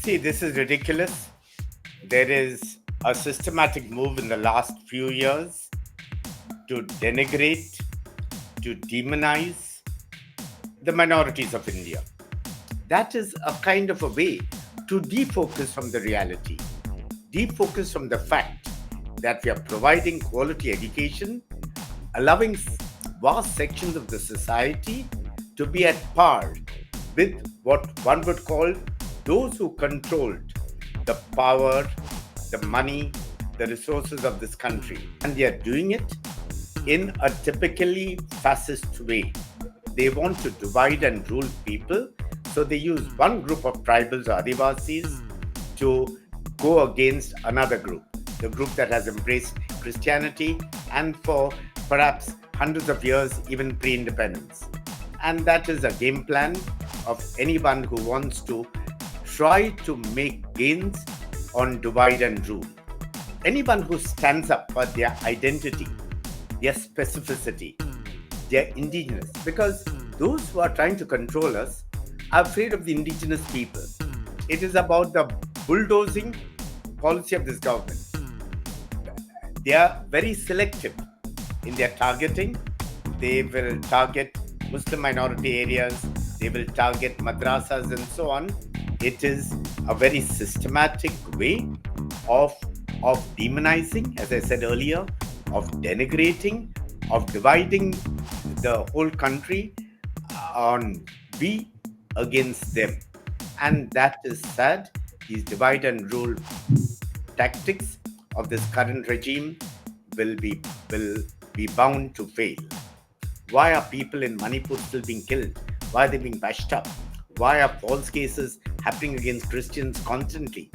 See, this is ridiculous. There is a systematic move in the last few years to denigrate, to demonize the minorities of India. That is a kind of a way to defocus from the reality, defocus from the fact that we are providing quality education, allowing vast sections of the society to be at par with what one would call those who controlled the power, the money, the resources of this country. And they are doing it in a typically fascist way. They want to divide and rule people, so they use one group of tribals or Adivasis to go against another group, the group that has embraced Christianity and for perhaps hundreds of years, even pre-independence. And that is a game plan of anyone who wants to try to make gains on divide and rule. Anyone who stands up for their identity, their specificity, their indigenous, because those who are trying to control us are afraid of the indigenous people. It is about the bulldozing policy of this government. They are very selective in their targeting. They will target Muslim minority areas, they will target madrasas and so on. It is a very systematic way of demonizing, as I said earlier, of denigrating, of dividing the whole country on we against them. And that is sad. These divide and rule tactics of this current regime will be bound to fail. Why are people in Manipur still being killed? Why are they being bashed up? Why are false cases happening against Christians constantly?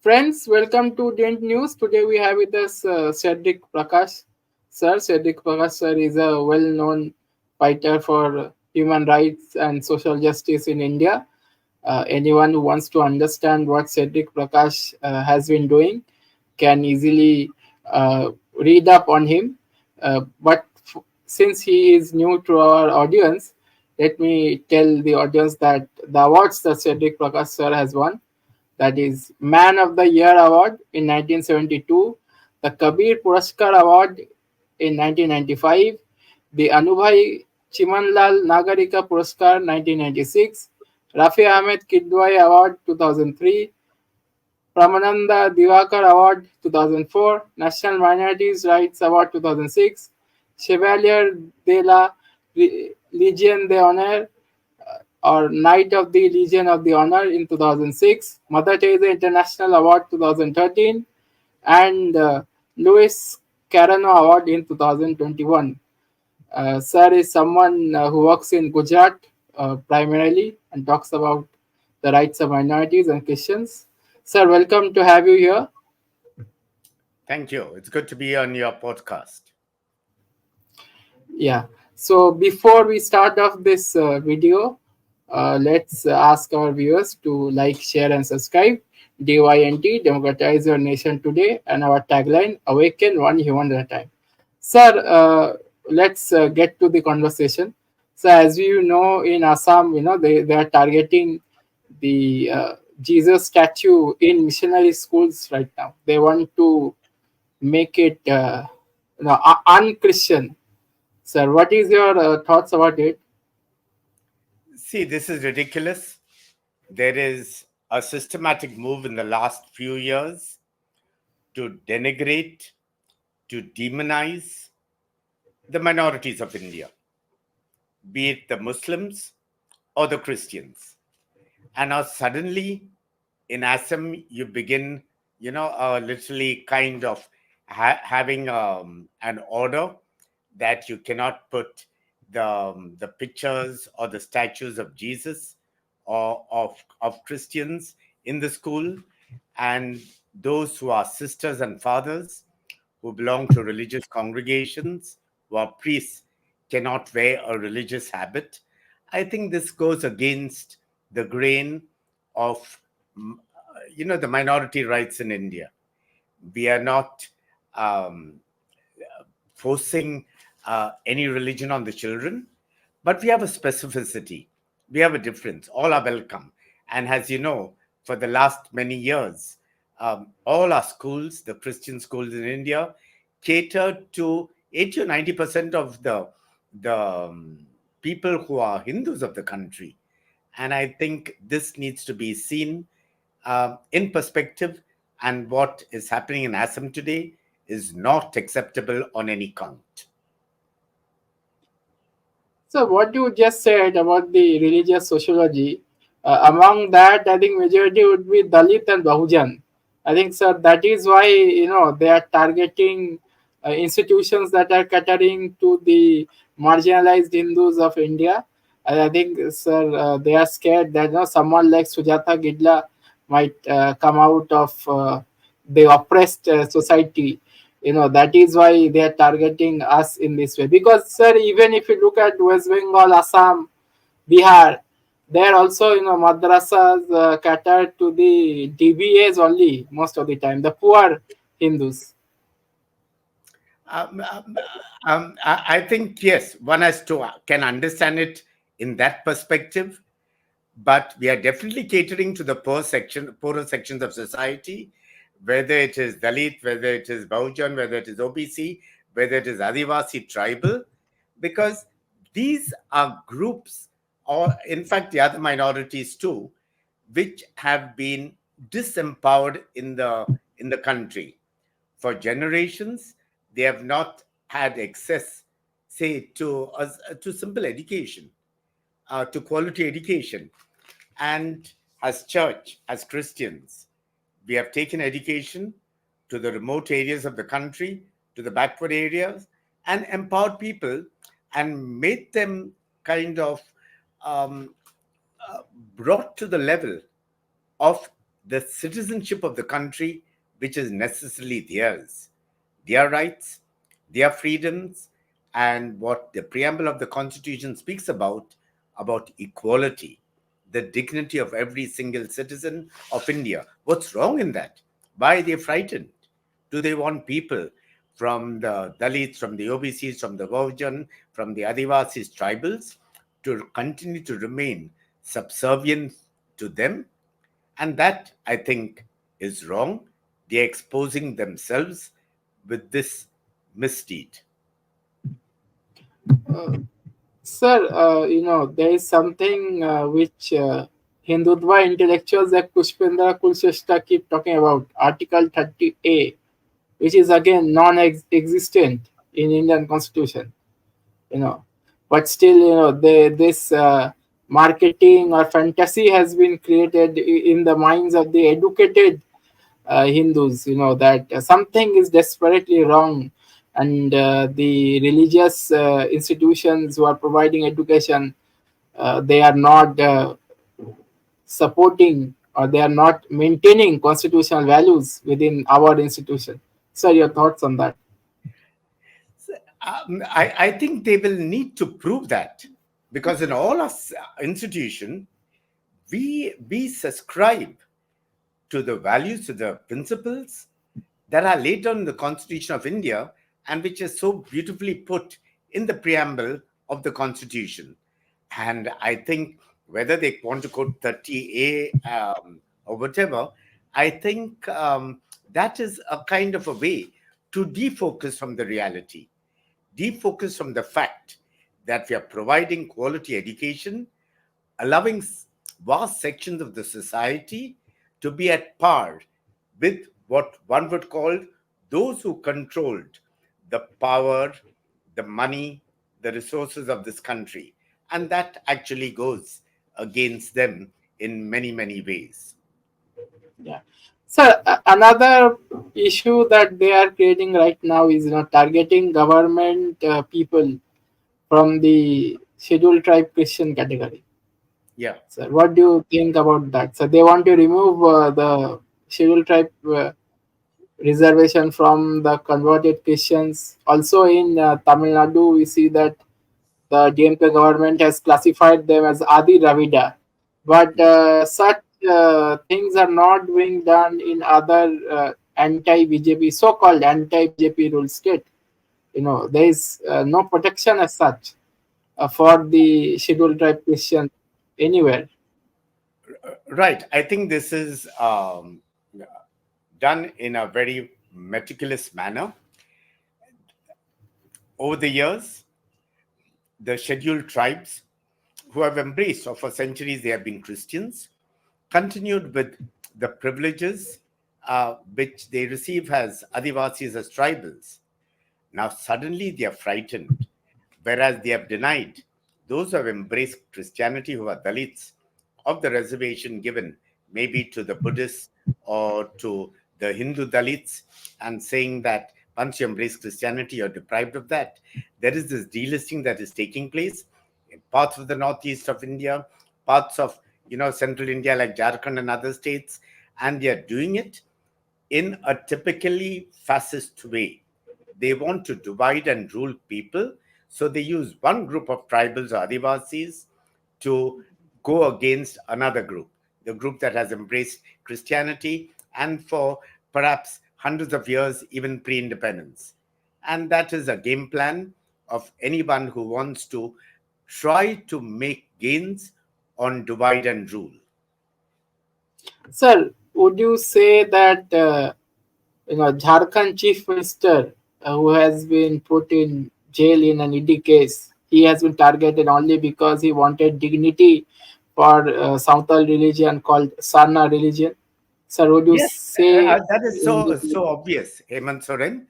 Friends, welcome to DYNT News. Today we have with us Cedric Prakash. Cedric Prakash sir is a well-known fighter for human rights and social justice in India. Anyone who wants to understand what Cedric Prakash has been doing can easily read up on him. But since he is new to our audience, let me tell the audience that the awards that Cedric Prakash sir has won, that is Man of the Year Award in 1972, the Kabir Puraskar Award in 1995, the Anubhai Chimanlal Nagarika Puraskar 1996, Rafi Ahmed Kidwai Award 2003, Pramananda Divakar Award 2004, National Minorities Rights Award 2006, Chevalier de la Legion d'Honneur or Knight of the Legion of the Honor in 2006, Mother Teresa International Award 2013, and Louis Carano Award in 2021. Sir is someone who works in Gujarat primarily and talks about the rights of minorities and Christians. Sir, welcome to have you here. Thank you. It's good to be on your podcast. Yeah. So before we start off this video, let's ask our viewers to like, share, and subscribe. DYNT, Democratize Your Nation Today, and our tagline, Awaken One Human at a Time. Sir, let's get to the conversation. So as you know, in Assam, they are targeting the Jesus statue in missionary schools right now. They want to make it un-Christian. Sir, what is your thoughts about it? See, this is ridiculous. There is a systematic move in the last few years to denigrate, to demonize the minorities of India, be it the Muslims or the Christians. And now suddenly in Assam, you begin, literally kind of having an order that you cannot put the pictures or the statues of Jesus or of Christians in the school, and those who are sisters and fathers who belong to religious congregations, who are priests, cannot wear a religious habit. I think this goes against the grain of the minority rights in India. We are not forcing any religion on the children. But we have a specificity, we have a difference. All are welcome. And as you know, for the last many years, all our schools, the Christian schools in India, cater to 80 or 90% of the people who are Hindus of the country. And I think this needs to be seen in perspective. And what is happening in Assam today is not acceptable on any count. So what you just said about the religious sociology, among that, I think majority would be Dalit and Bahujan. I think, sir, that is why they are targeting institutions that are catering to the marginalized Hindus of India. And I think, sir, they are scared that someone like Sujata Gidla might come out of the oppressed society. That is why they are targeting us in this way, because sir, even if you look at West Bengal, Assam, Bihar, there also madrasas cater to the DBAs only most of the time, the poor Hindus. Um, um, I think yes, one has to can understand it in that perspective, but we are definitely catering to the poorer sections of society, whether it is Dalit, whether it is Bahujan, whether it is OBC, whether it is Adivasi tribal, because these are groups, or in fact the other minorities too, which have been disempowered in the country for generations. They have not had access, say, to simple education, to quality education. And as church, as Christians, we have taken education to the remote areas of the country, to the backward areas, and empowered people and made them kind of um, uh, brought to the level of the citizenship of the country, which is necessarily theirs, their rights, their freedoms, and what the preamble of the Constitution speaks about equality, the dignity of every single citizen of India. What's wrong in that? Why are they frightened? Do they want people from the Dalits, from the OBCs, from the Bahujan, from the Adivasis tribals to continue to remain subservient to them? And that, I think, is wrong. They're exposing themselves with this misdeed. Uh, Sir, there is something which Hindutva intellectuals like Pushpendra Kulshreshtha keep talking about, Article 30A, which is again non-existent in Indian Constitution. you know but still, this marketing or fantasy has been created in the minds of the educated Hindus, that something is desperately wrong, and the religious institutions who are providing education, they are not supporting, or they are not maintaining constitutional values within our institution. Sir, your thoughts on that? I think they will need to prove that, because in all our institution, we subscribe to the values, to the principles that are laid down in the Constitution of India, and which is so beautifully put in the preamble of the Constitution. And I think whether they want to quote 30A or whatever, I think that is a kind of a way to defocus from the reality, defocus from the fact that we are providing quality education, allowing vast sections of the society to be at par with what one would call those who controlled the power, the money, the resources of this country. And that actually goes against them in many, many ways. Yeah. So another issue that they are creating right now is targeting government people from the scheduled tribe Christian category. Yeah. So what do you think about that? So they want to remove the scheduled tribe reservation from the converted Christians. Also in Tamil Nadu, we see that the DMK government has classified them as Adi Dravida, but such things are not being done in other anti-BJP, so-called anti-BJP rule state. There is no protection as such. for the scheduled tribe Christian anywhere. Right. I think this is done in a very meticulous manner. Over the years, the scheduled tribes who have embraced, or for centuries they have been Christians, continued with the privileges which they receive as Adivasis, as tribals. Now, suddenly they are frightened, whereas they have denied those who have embraced Christianity, who are Dalits, of the reservation given maybe to the Buddhists or to the Hindu Dalits, and saying that once you embrace Christianity, you're deprived of that. There is this delisting that is taking place in parts of the northeast of India, parts of central India like Jharkhand and other states, and they are doing it in a typically fascist way. They want to divide and rule people. So they use one group of tribals or Adivasis to go against another group, the group that has embraced Christianity and for perhaps hundreds of years, even pre independence. And that is a game plan of anyone who wants to try to make gains on divide and rule. Sir, would you say that Jharkhand Chief Minister, who has been put in jail in an ED case, he has been targeted only because he wanted dignity for Santal religion called Sarna religion. Sir, would you Yes, say that is in this? so obvious, Hemant Soren.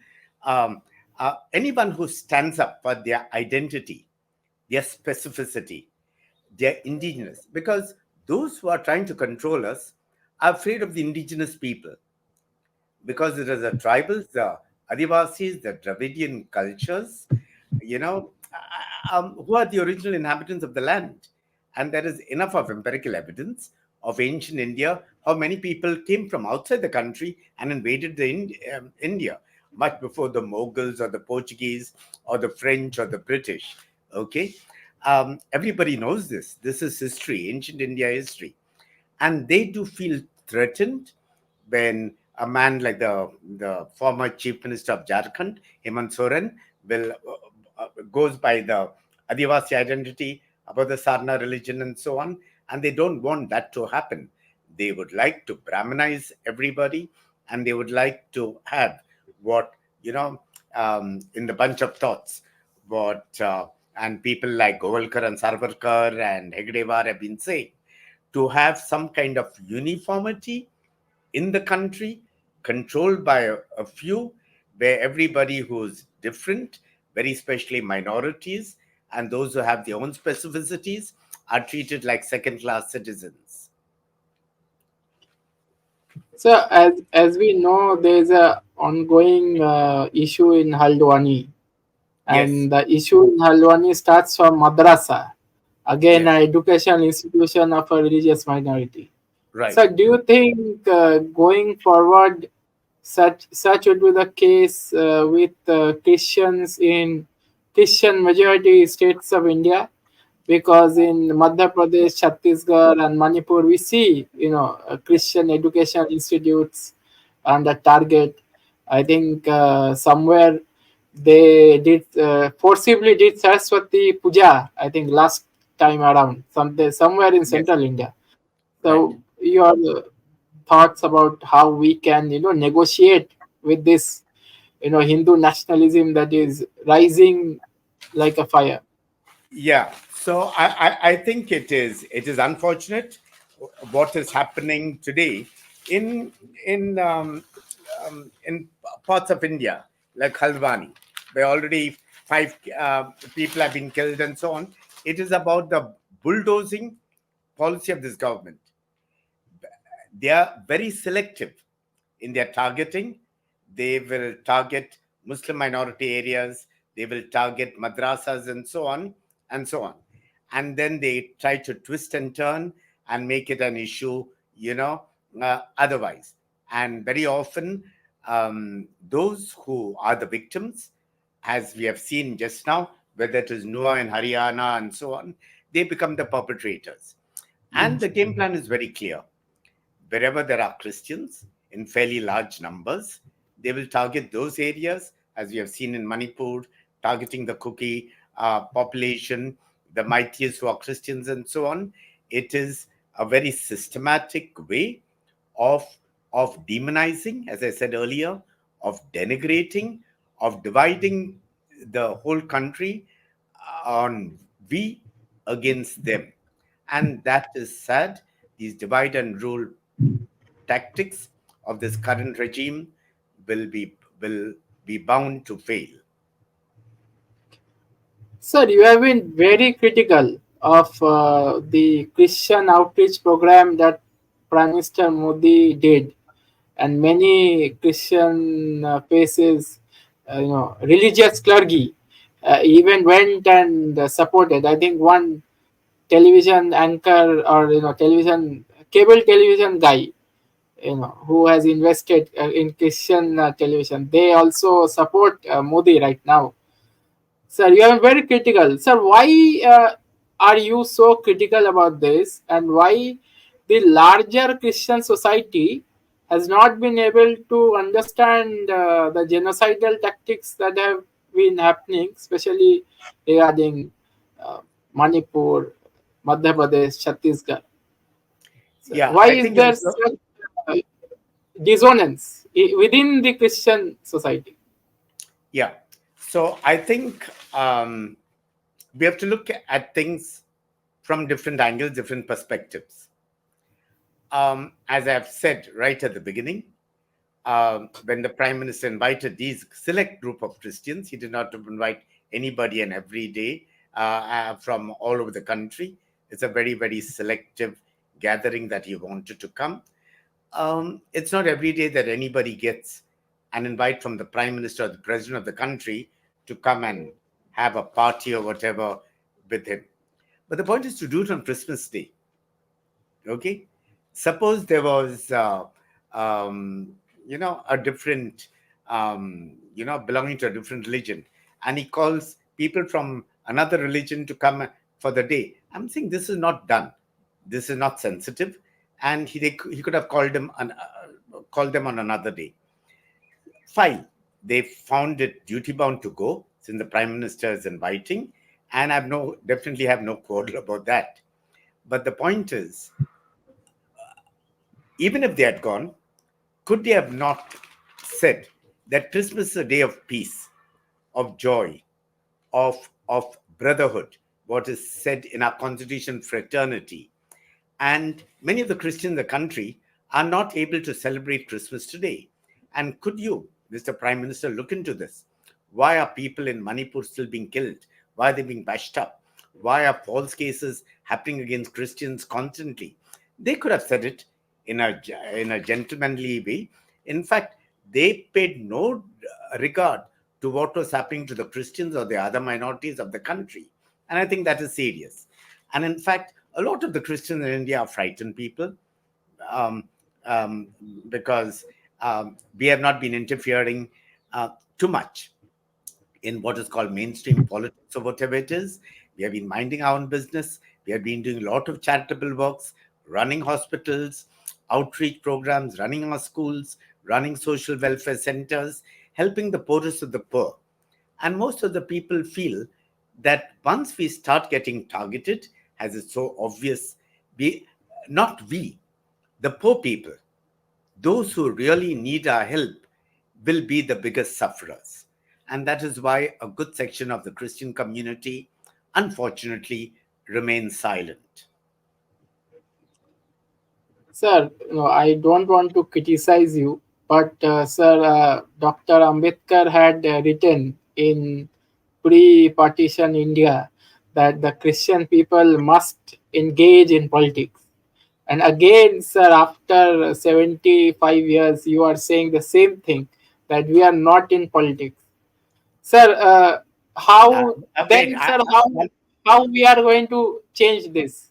Anyone who stands up for their identity, their specificity, their indigenous, because those who are trying to control us are afraid of the indigenous people, because it is the tribals, the Adivasis, the Dravidian cultures, who are the original inhabitants of the land. And there is enough of empirical evidence of ancient India, how many people came from outside the country and invaded India much before the Mughals or the Portuguese or the French or the British. Okay. Everybody knows this. This is history, ancient India history. And they do feel threatened when a man like the former chief minister of Jharkhand, Hemant Soren, will goes by the Adivasi identity, about the Sarna religion, and so on. And they don't want that to happen. They would like to Brahmanize everybody, and they would like to have what in the bunch of thoughts, what and people like Govalkar and Sarvarkar and Hegdewar have been saying, to have some kind of uniformity in the country, controlled by a few, where everybody who's different, very especially minorities, and those who have their own specificities, are treated like second class citizens. So as we know, there is a ongoing issue in Haldwani, Yes, and the issue in Haldwani starts from madrasa, again, yes, an educational institution of a religious minority. right. So, do you think going forward, such would be the case with Christians in Christian majority states of India? Because in Madhya Pradesh, Chhattisgarh, and Manipur, we see Christian education institutes and the target. I think somewhere they did forcibly did Saraswati Puja. I think last time around, somewhere in Yes, central India. right. So your thoughts about how we can negotiate with this Hindu nationalism that is rising like a fire. Yeah. So I think it is unfortunate what is happening today in in um, in parts of India like Haldwani, where already five people have been killed and so on. It is about the bulldozing policy of this government. They are very selective in their targeting. They will target Muslim minority areas, they will target madrasas and so on and so on. And then they try to twist and turn and make it an issue, otherwise. And very often, those who are the victims, as we have seen just now, whether it is Noah in Haryana and so on, they become the perpetrators. And the game plan is very clear. Wherever there are Christians in fairly large numbers, they will target those areas, as we have seen in Manipur, targeting the Kuki population, the mightiest who are Christians and so on. It is a very systematic way of demonizing, as I said earlier, of denigrating, of dividing the whole country on we against them. And that is sad. These divide and rule tactics of this current regime will be bound to fail. Sir, you have been very critical of the Christian outreach program that Prime Minister Modi did, and many Christian faces, religious clergy, even went and supported. I think one television anchor or television cable television guy, who has invested in Christian television, they also support Modi right now. Sir, you are very critical. Sir, why are you so critical about this, and why the larger Christian society has not been able to understand the genocidal tactics that have been happening, especially regarding uh, Manipur, Madhya Pradesh, Chhattisgarh? So Yeah, why I is think there it's such uh, dissonance within the Christian society? yeah. So I think we have to look at things from different angles, different perspectives. As I've said right at the beginning, when the prime minister invited these select group of Christians, he did not invite anybody and every day from all over the country. It's a very, very selective gathering that he wanted to come. It's not every day that anybody gets an invite from the prime minister or the president of the country to come and have a party or whatever with him. But the point is to do it on Christmas Day. Okay, suppose there was um, a different belonging to a different religion, and he calls people from another religion to come for the day. I'm saying this is not done, this is not sensitive, and he could have called them on another day. Fine, they found it duty bound to go since the prime minister is inviting, and definitely have no quarrel about that. But the point is, even if they had gone, could they have not said that Christmas is a day of peace, of joy, of brotherhood, what is said in our constitution, fraternity? And many of the Christians in the country are not able to celebrate Christmas today. And could you, Mr. Prime Minister, look into this? Why are people in Manipur still being killed? Why are they being bashed up? Why are false cases happening against Christians constantly? They could have said it in a gentlemanly way. In fact, they paid no regard to what was happening to the Christians or the other minorities of the country. And I think that is serious. And in fact, a lot of the Christians in India are frightened people, um, um, because we have not been interfering too much in what is called mainstream politics or whatever it is. We have been minding our own business. We have been doing a lot of charitable works, running hospitals, outreach programs, running our schools, running social welfare centers, helping the poorest of the poor. And most of the people feel that once we start getting targeted, as it's so obvious, we, not we, the poor people, those who really need our help, will be the biggest sufferers. And that is why a good section of the Christian community, unfortunately, remains silent. Sir, no, I don't want to criticize you, but sir, Dr. Ambedkar had written in pre-partition India that the Christian people must engage in politics. And again, sir, after 75 years, you are saying the same thing, that we are not in politics. Sir, Uh, how Wait, then, sir, how we are going to change this?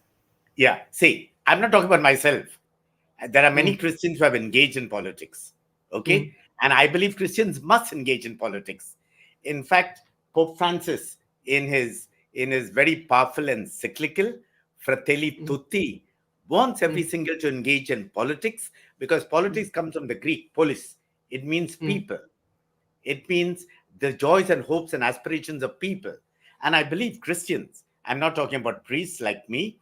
yeah, see, I'm not talking about myself. There are many Mm, Christians who have engaged in politics. mm, Okay. And I believe Christians must engage in politics. In fact, Pope Francis, in his very powerful encyclical, Fratelli mm, Tutti, wants every mm, single to engage in politics, because mm, politics comes from the Greek polis. It means mm. people. It means the joys and hopes and aspirations of people. And I believe Christians, I'm not talking about priests like me.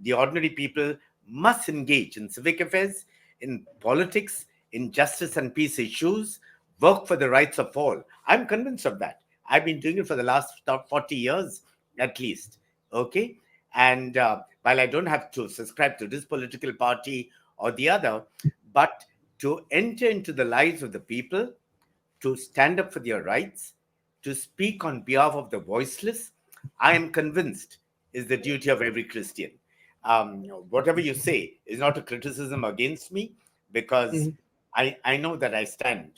The ordinary people must engage in civic affairs, in politics, in justice and peace issues, work for the rights of all. I'm convinced of that. I've been doing it for the last 40 years at least. Okay. And while I don't have to subscribe to this political party or the other, but to enter into the lives of the people, to stand up for their rights, to speak on behalf of the voiceless, I am convinced is the duty of every Christian. Whatever you say is not a criticism against me, because mm, I know that I stand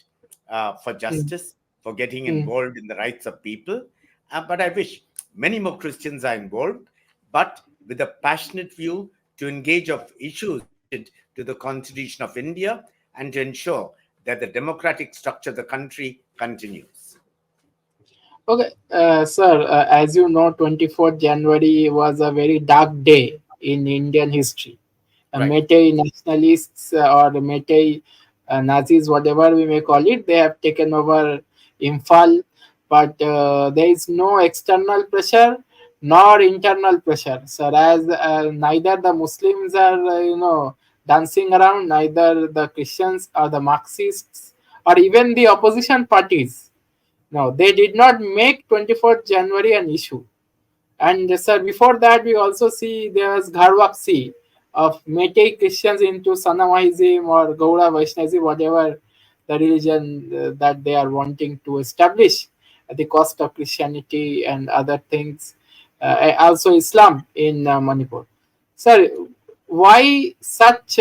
for mm, justice, for getting mm. involved in the rights of people. But I wish many more Christians are involved, but with a passionate view to engage of issues related to the Constitution of India and to ensure that the democratic structure of the country continues. Okay, sir, as you know, 24th January was a very dark day in Indian history. Right. Meitei nationalists or Meitei Nazis, whatever we may call it, they have taken over Imphal, but there is no external pressure nor internal pressure. So as neither the Muslims are, dancing around, neither the Christians or the Marxists or even the opposition parties. No, they did not make 24th January an issue. And sir, before that, we also see there was Gharwapsi of Meitei Christians into Sanamahism or Gauda Vaishnavism, whatever the religion that they are wanting to establish at the cost of Christianity and other things. Also Islam in Manipur. Sir, why such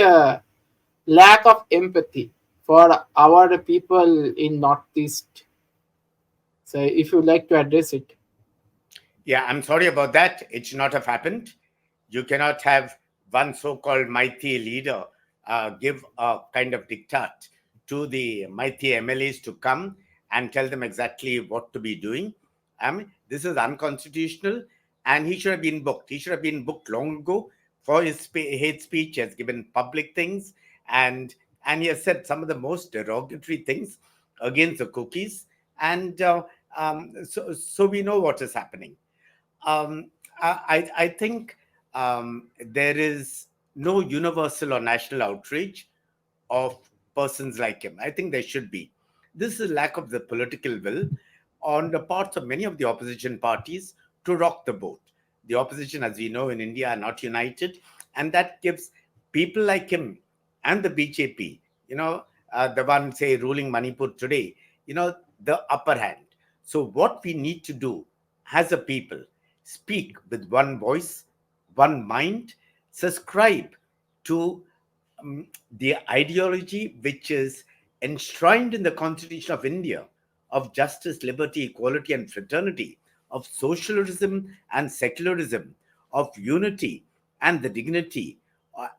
lack of empathy for our people in Northeast? So if you like to address it. Yeah, I'm sorry about that. It should not have happened. You cannot have one so called mighty leader give a kind of diktat to the mighty MLAs to come and tell them exactly what to be doing. This is unconstitutional, and he should have been booked. He should have been booked long ago for his hate speech. He has given public things, and he has said some of the most derogatory things against the cookies. And so we know what is happening. um, I think there is no universal or national outrage of persons like him. I think there should be. This is a lack of the political will on the parts of many of the opposition parties to rock the boat. The opposition, as we know, in India are not united, and that gives people like him and the BJP, the one, say, ruling Manipur today, the upper hand. So, what we need to do as a people, speak with one voice, one mind, subscribe to the ideology which is enshrined in the Constitution of India of justice, liberty, equality, and fraternity, of socialism and secularism, of unity and the dignity,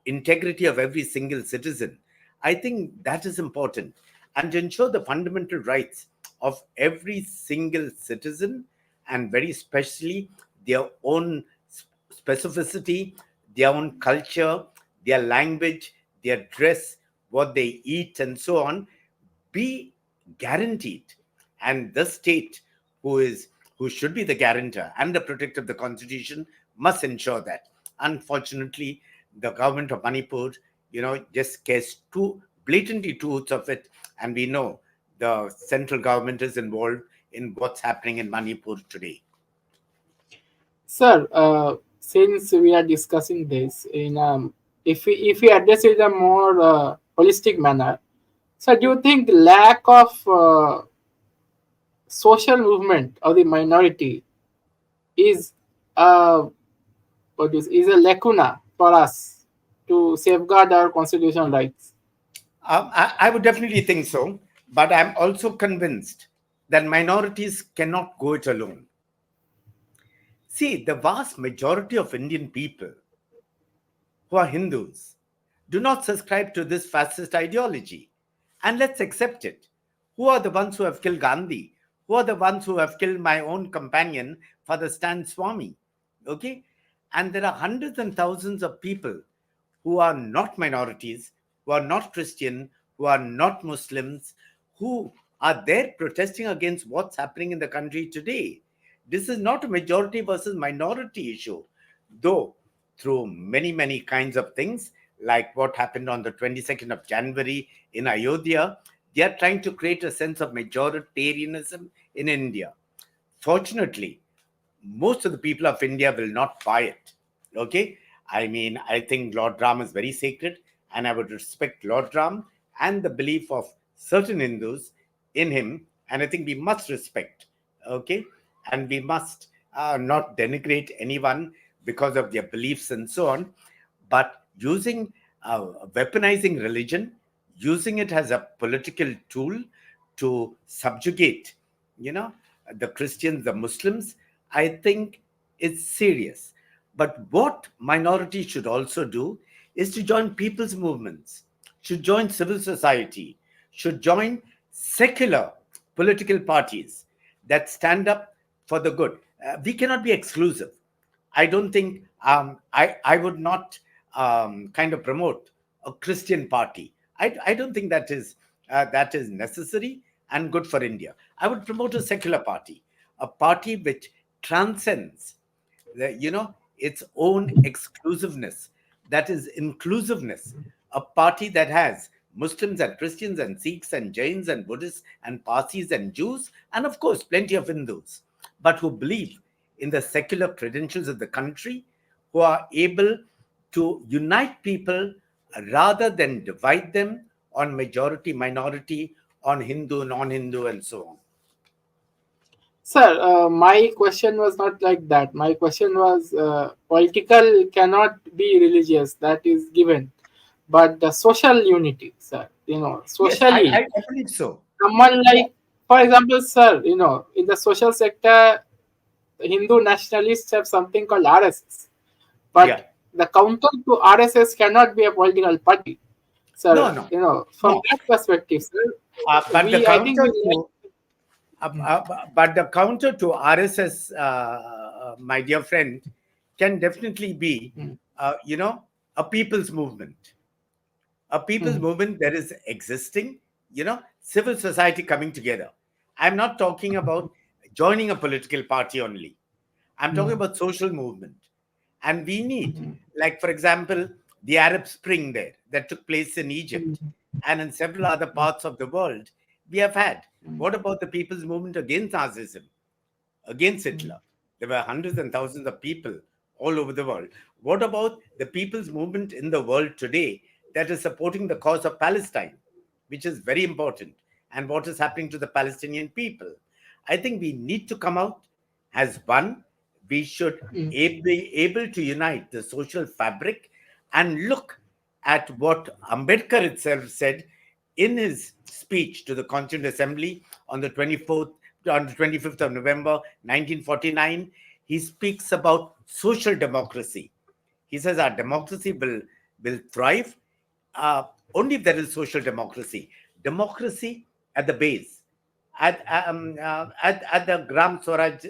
integrity of every single citizen. I think that is important. And to ensure the fundamental rights of every single citizen, and very especially their own specificity, their own culture, their language, their dress, what they eat, and so on, be guaranteed. And the state, who should be the guarantor and the protector of the constitution, must ensure that. Unfortunately, the government of Manipur, just cares too blatantly too of it, and we know the central government is involved in what's happening in Manipur today. Sir, since we are discussing this in if we address it in a more holistic manner, so do you think the lack of social movement of the minority is is a lacuna for us to safeguard our constitutional rights? I would definitely think so, but I'm also convinced that minorities cannot go it alone. See, the vast majority of Indian people who are Hindus do not subscribe to this fascist ideology. And let's accept it. Who are the ones who have killed Gandhi? Who are the ones who have killed my own companion, Father Stan Swami? Okay? And there are hundreds and thousands of people who are not minorities, who are not Christian, who are not Muslims, who are there protesting against what's happening in the country today. This is not a majority versus minority issue, though through many kinds of things, like what happened on the 22nd of January in Ayodhya, they are trying to create a sense of majoritarianism in India. Fortunately, most of the people of India will not buy it. Okay? I mean, I think Lord Ram is very sacred, and I would respect Lord Ram and the belief of certain Hindus in him, and I think we must respect. Okay? And we must not denigrate anyone because of their beliefs and so on, but weaponizing religion, using it as a political tool to subjugate, you know, the Christians, the Muslims, I think it's serious. But what minorities should also do is to join people's movements, should join civil society, should join secular political parties that stand up for the good. We cannot be exclusive. I don't think I would not kind of promote a Christian party. I don't think that is necessary and good for India. I would promote a secular party, a party which transcends its own exclusiveness, that is inclusiveness, a party that has Muslims and Christians and Sikhs and Jains and Buddhists and Parsis and Jews, and of course plenty of Hindus, but who believe in the secular credentials of the country, who are able to unite people rather than divide them on majority minority, on Hindu non-Hindu and so on. Sir, my question was not like that. My question was political cannot be religious, that is given. But the social unity, sir, Yes, socially, I believe so. someone like, for example, sir, in the social sector, Hindu nationalists have something called RSS. Yeah. But the counter to RSS cannot be a political party, No, sir. no, From no. that perspective, sir, But the I think counter we to RSS, my dear friend, can definitely be, like. uh, you know, a people's movement. A people's Mm, movement that is existing, civil society coming together. I'm not talking about joining a political party only. I'm talking mm, about social movement. And we need, mm, like, for example, the Arab Spring there that took place in mm, Egypt and in several other parts of the world, we have had. mm, What about the people's movement against Nazism, against mm, Hitler? There were hundreds and thousands of people all over the world. What about the people's movement in the world today that is supporting the cause of Palestine, which is very important, and what is happening to the Palestinian people? I think we need to come out as one. We should mm, be able to unite the social fabric and look at what Ambedkar itself said in his speech to the Constituent Assembly on the 24th, on the 25th of November 1949. He speaks about social democracy. He says our democracy will thrive uh, only if there is social democracy. Democracy at the base, at the Gram Swaraj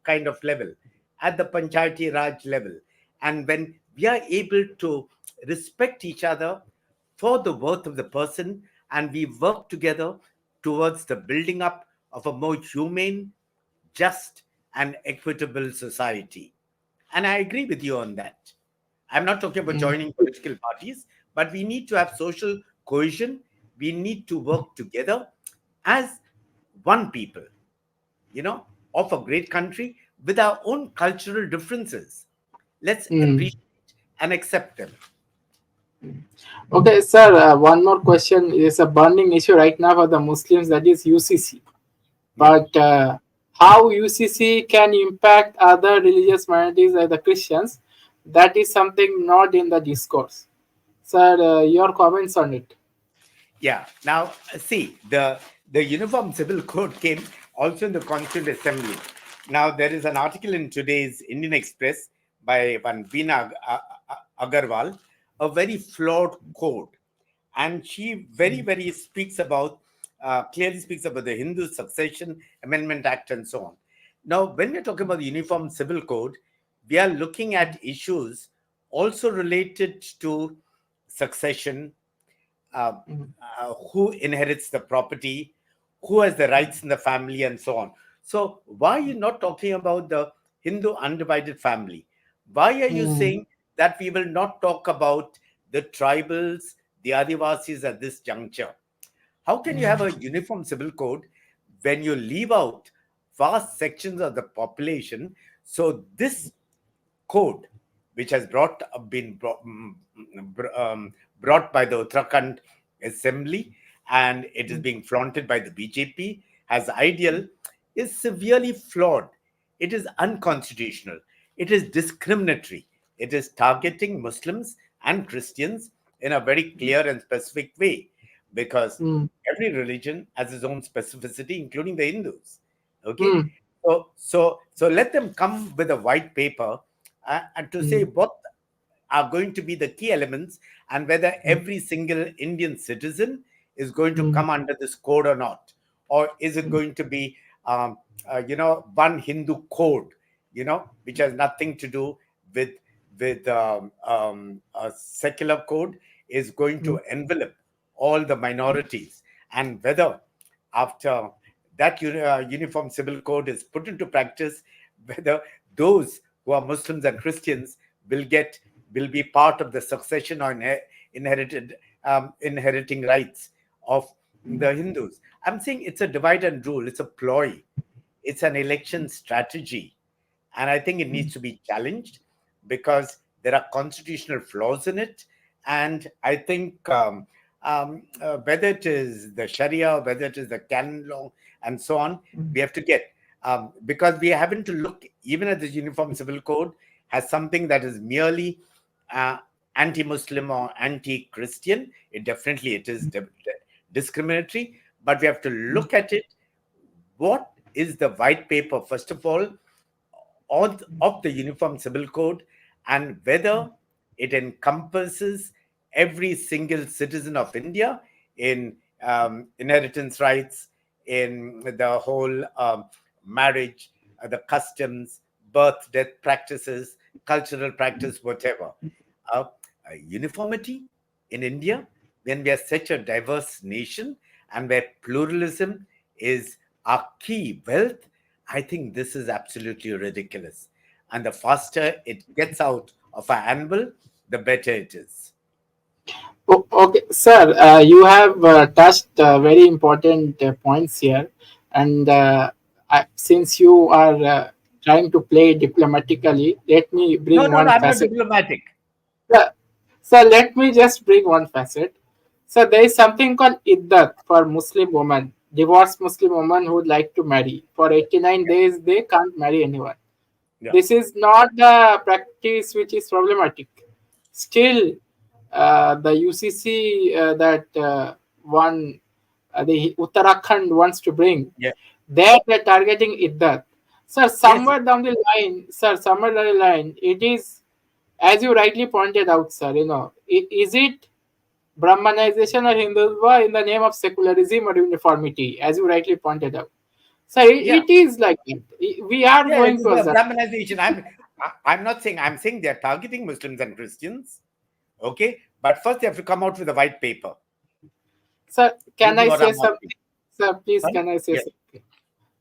kind of level, at the Panchayati Raj level. And when we are able to respect each other for the worth of the person, and we work together towards the building up of a more humane, just, and equitable society. And I agree with you on that. I'm not talking about mm, joining political parties, but we need to have social cohesion. We need to work together as one people, of a great country with our own cultural differences. Let's mm. appreciate and accept them. Okay, sir. One more question is a burning issue right now for the Muslims, that is UCC. Yeah. But how UCC can impact other religious minorities like the Christians, that is something not in the discourse. Sir, your comments on it. Yeah. Now, see, the Uniform Civil Code came also in the Constituent Assembly. Now, there is an article in today's Indian Express by one Veena Agarwal, a very flawed code, and she very speaks about clearly speaks about the Hindu Succession Amendment Act and so on. Now, when we're talking about the Uniform Civil Code, we are looking at issues also related to succession, uh, Mm, who inherits the property, who has the rights in the family, and so on. So why are you not talking about the Hindu undivided family? Why are you mm, saying that we will not talk about the tribals, the Adivasis at this juncture? How can you have a uniform civil code when you leave out vast sections of the population? So this code, which has brought by the Uttarakhand Assembly, and it is being flaunted by the BJP as ideal, is severely flawed. It is unconstitutional. It is discriminatory. It is targeting Muslims and Christians in a very clear and specific way, because mm, every religion has its own specificity, including the Hindus. Okay, mm, so let them come with a white paper, and to say mm, what are going to be the key elements, and whether mm, every single Indian citizen is going to mm, come under this code or not, or is it mm, going to be one Hindu code, which has nothing to do with a secular code, is going mm, to envelop all the minorities, and whether after that uniform civil code is put into practice, whether those who are Muslims and Christians will be part of the succession or inherited inheriting rights of the Hindus. I'm saying it's a divide and rule. It's a ploy. It's an election strategy, and I think it needs to be challenged because there are constitutional flaws in it. And I think whether it is the Sharia, whether it is the canon law, and so on, we have to get, because we haven't to look even at the Uniform Civil Code as something that is merely uh, anti-Muslim or anti-Christian. It is discriminatory, but we have to look at it. What is the white paper, first of all, of the Uniform Civil Code, and whether it encompasses every single citizen of India in inheritance rights, in the whole marriage, the customs, birth, death practices, cultural practice, whatever. Uh, Uniformity in India, when we are such a diverse nation and where pluralism is our key wealth, I think this is absolutely ridiculous. And the faster it gets out of our anvil, the better it is. Okay, sir, you have touched very important points here. And since you are trying to play diplomatically, let me No, bring no, no, one I'm not facet. diplomatic. Yeah. So let me just bring one facet. So there is something called iddat for Muslim women, divorced Muslim women who would like to marry. For 89 days, they can't marry anyone. Yeah. This is not the practice which is problematic. Still, the UCC that one the Uttarakhand wants to bring, Yeah. there they're targeting iddat. Sir, Yes. somewhere down the line, it is, as you rightly pointed out, sir, is it Brahmanization or Hindutva in the name of secularism or uniformity, as you rightly pointed out? So Yeah. it is like that. We are Yeah. It going is towards a that. Brahmanization. I'm not saying, I'm saying they're targeting Muslims and Christians. Okay. But first they have to come out with a white paper. Sir, This can is I what say I'm asking. something? Sir, please, Sorry? can I say Yeah. something?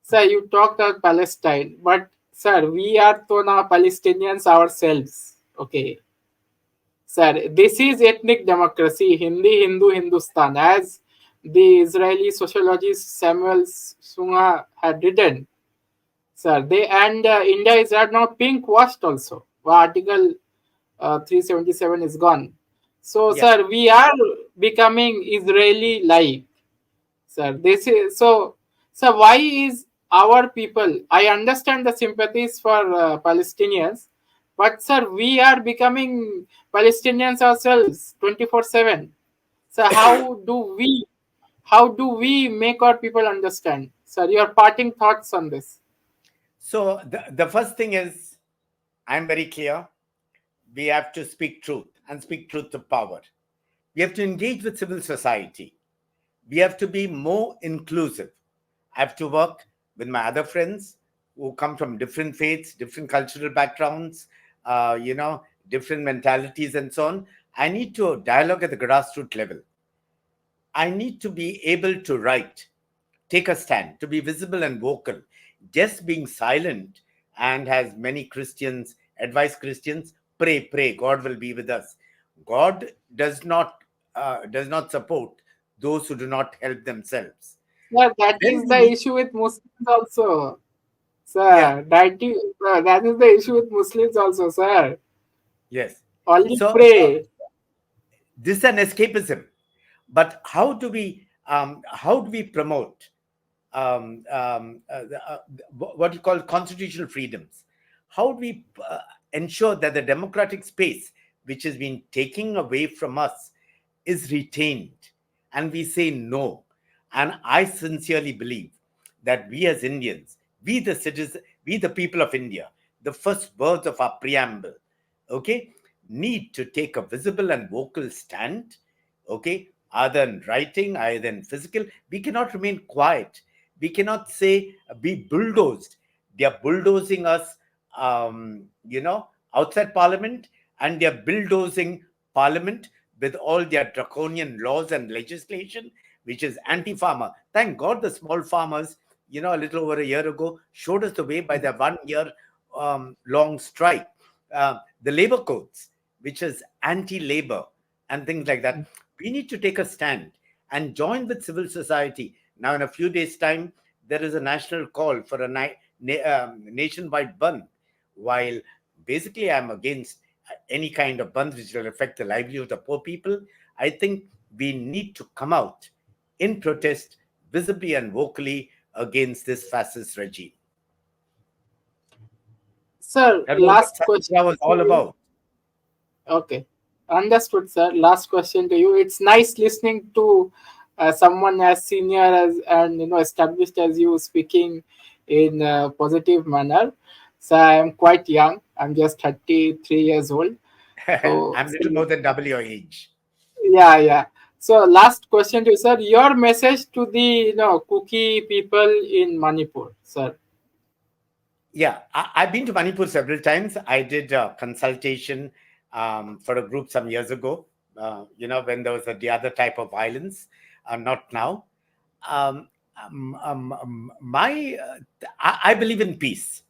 Sir, you talked about Palestine, but sir, we are to now Palestinians ourselves. Okay. Sir, this is ethnic democracy, Hindu, Hindustan, as the Israeli sociologist Samuel Sunga had written. Sir, they and India is right now pink washed also. Article 377 is gone. So, Yeah. sir, we are becoming Israeli like. Sir, this is so. So, why is our people? I understand the sympathies for Palestinians, but sir, we are becoming Palestinians ourselves 24/7. So, how do we make our people understand? Sir, your parting thoughts on this? So the first thing is, I'm very clear. We have to speak truth and speak truth to power. We have to engage with civil society. We have to be more inclusive. I have to work with my other friends who come from different faiths, different cultural backgrounds, different mentalities, and so on. I need to dialogue at the grassroots level. I need to be able to write, take a stand, to be visible and vocal. just being silent, and as many Christians advise Christians, pray, pray, God will be with us. God does not support those who do not help themselves. Sir, that Then is we the need, issue with Muslims also. yeah, Sir, that is the issue with Muslims also, sir. yes. Only So pray. this is an escapism. But how do we promote what you call constitutional freedoms? How do we ensure that the democratic space which has been taken away from us is retained, and we say no? And I sincerely believe that we as Indians, we the citizens, we the people of India, the first words of our preamble, okay, need to take a visible and vocal stand, okay, either in writing, either in physical. We cannot remain quiet. We cannot say be bulldozed. They are bulldozing us, outside Parliament, and they are bulldozing Parliament with all their draconian laws and legislation, which is anti-farmer. Thank God the small farmers, a little over a year ago, showed us the way by their 1 year long strike. The labor codes, which is anti-labor and things like that. We need to take a stand and join with civil society. Now, in a few days' time, there is a national call for a nationwide bandh. While basically I'm against any kind of bandh which will affect the livelihood of poor people, I think we need to come out in protest visibly and vocally against this fascist regime. Sir, That was what last question Satya was to all you. about. Okay. Understood, sir. Last question to you. It's nice listening to someone as senior as and established as you speaking in a positive manner. So I am quite young. I'm just 33 years old. I'm So little more than double your age. yeah, yeah. So last question to you, sir. Your message to the Kuki people in Manipur, sir. Yeah, I've been to Manipur several times. I did a consultation for a group some years ago, when there was the other type of violence, not now. Um, I believe in peace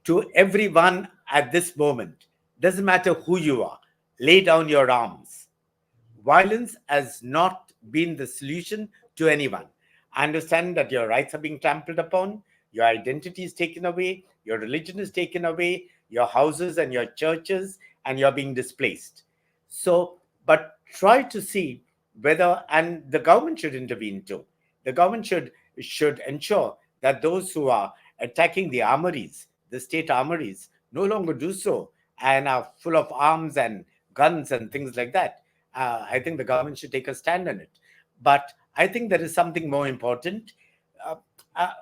to everyone at this moment. Doesn't matter who you are, lay down your arms. Violence has not been the solution to anyone. I understand that your rights are being trampled upon, your identity is taken away, your religion is taken away, your houses and your churches, and you're being displaced. So, but try to see whether, and the government should intervene too. The government should ensure that those who are attacking the armories, the state armories, no longer do so and are full of arms and guns and things like that. I think the government should take a stand on it. But I think there is something more important. Uh, uh,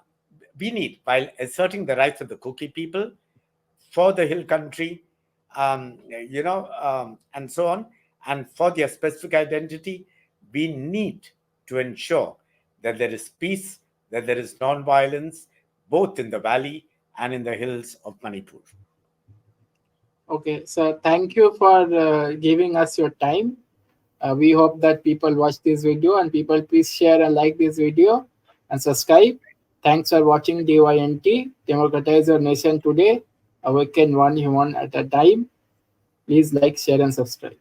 we need, while asserting the rights of the Kuki people for the hill country, and so on, and for their specific identity, we need to ensure that there is peace, that there is non-violence, both in the valley and in the hills of Manipur. Okay, so thank you for giving us your time. We hope that people watch this video and people please share and like this video and subscribe. Thanks for watching DYNT. Democratize your nation today. Awaken one human at a time. Please like, share, and subscribe.